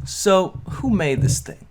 So, who made this thing?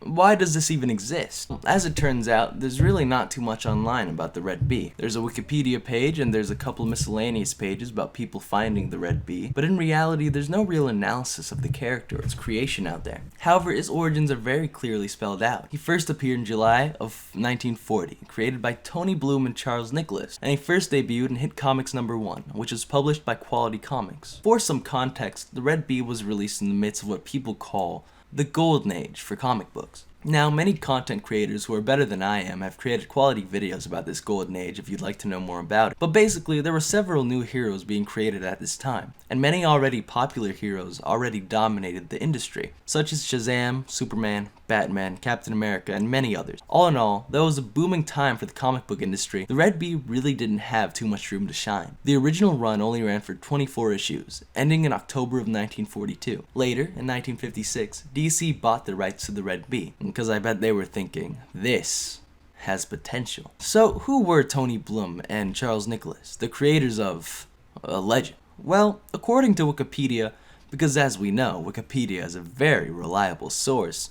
Why does this even exist? As it turns out, there's really not too much online about the Red Bee. There's a Wikipedia page and there's a couple miscellaneous pages about people finding the Red Bee, but in reality there's no real analysis of the character or its creation out there. However, his origins are very clearly spelled out. He first appeared in July of 1940, created by Tony Bloom and Charles Nicholas, and he first debuted in Hit Comics #1, which was published by Quality Comics. For some context, the Red Bee was released in the midst of what people call the golden age for comic books. Now, many content creators who are better than I am have created quality videos about this golden age if you'd like to know more about it. But basically, there were several new heroes being created at this time, and many already popular heroes already dominated the industry, such as Shazam, Superman, Batman, Captain America, and many others. All in all, though it was a booming time for the comic book industry, the Red Bee really didn't have too much room to shine. The original run only ran for 24 issues, ending in October of 1942. Later, in 1956, DC bought the rights to the Red Bee, because I bet they were thinking, this has potential. So, who were Tony Bloom and Charles Nicholas, the creators of a legend? Well, according to Wikipedia, because as we know, Wikipedia is a very reliable source,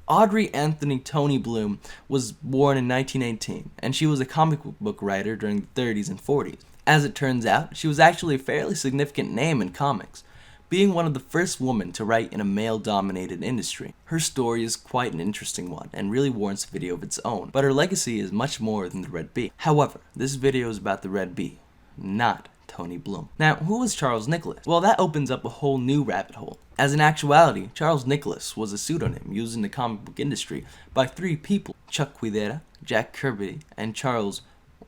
Audrey Anthony Tony Bloom was born in 1918, and she was a comic book writer during the 30s and 40s. As it turns out, she was actually a fairly significant name in comics, being one of the first women to write in a male-dominated industry. Her story is quite an interesting one, and really warrants a video of its own, but her legacy is much more than the Red Bee. However, this video is about the Red Bee, not Tony Bloom. Now, who was Charles Nicholas? Well, that opens up a whole new rabbit hole. As in actuality, Charles Nicholas was a pseudonym used in the comic book industry by three people: Chuck Quidera, Jack Kirby, and Charles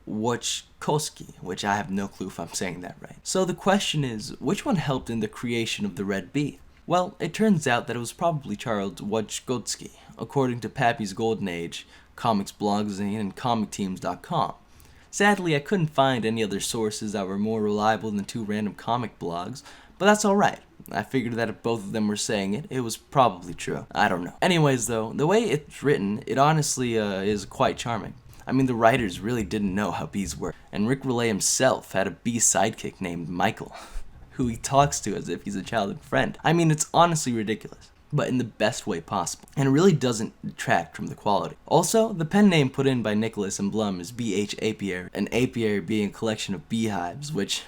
Wojciechowski, which I have no clue if I'm saying that right. So the question is, which one helped in the creation of the Red Bee? Well, it turns out that it was probably Charles Wojciechowski, according to Pappy's Golden Age, Comics Blogzine, and ComicTeams.com. Sadly, I couldn't find any other sources that were more reliable than two random comic blogs, but that's alright. I figured that if both of them were saying it, it was probably true. I don't know. Anyways though, the way it's written, it honestly is quite charming. I mean, the writers really didn't know how bees work, and Rick Relay himself had a bee sidekick named Michael, who he talks to as if he's a childhood friend. I mean, it's honestly ridiculous, but in the best way possible, and it really doesn't detract from the quality. Also, the pen name put in by Nicholas and Blum is B.H. Apiary, an apiary being a collection of beehives, which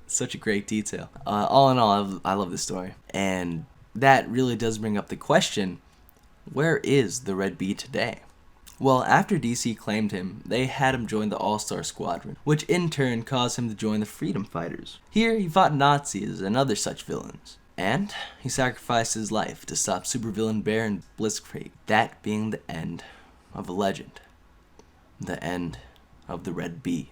such a great detail. All in all, I love this story, and that really does bring up the question, where is the Red Bee today? Well, after DC claimed him, they had him join the All-Star Squadron, which in turn caused him to join the Freedom Fighters. Here, he fought Nazis and other such villains, and he sacrificed his life to stop supervillain Baron Blitzkrieg, that being the end of a legend. The end of the Red Bee.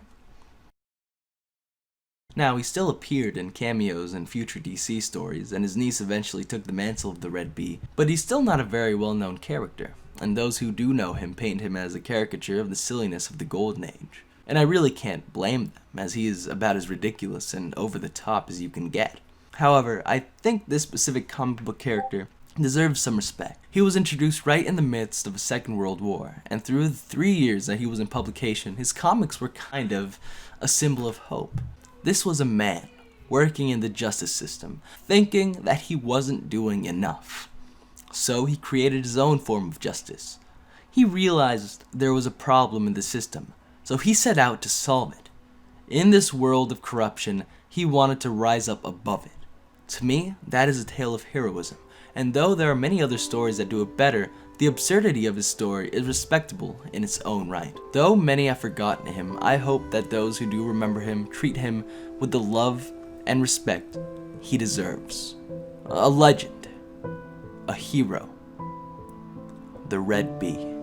Now, he still appeared in cameos in future DC stories, and his niece eventually took the mantle of the Red Bee, but he's still not a very well-known character, and those who do know him paint him as a caricature of the silliness of the Golden Age. And I really can't blame them, as he is about as ridiculous and over-the-top as you can get. However, I think this specific comic book character deserves some respect. He was introduced right in the midst of a Second World War, and through the 3 years that he was in publication, his comics were kind of a symbol of hope. This was a man working in the justice system, thinking that he wasn't doing enough. So he created his own form of justice. He realized there was a problem in the system, so he set out to solve it. In this world of corruption, he wanted to rise up above it. To me, that is a tale of heroism, and though there are many other stories that do it better, the absurdity of his story is respectable in its own right. Though many have forgotten him, I hope that those who do remember him treat him with the love and respect he deserves. A legend. A hero. The Red Bee.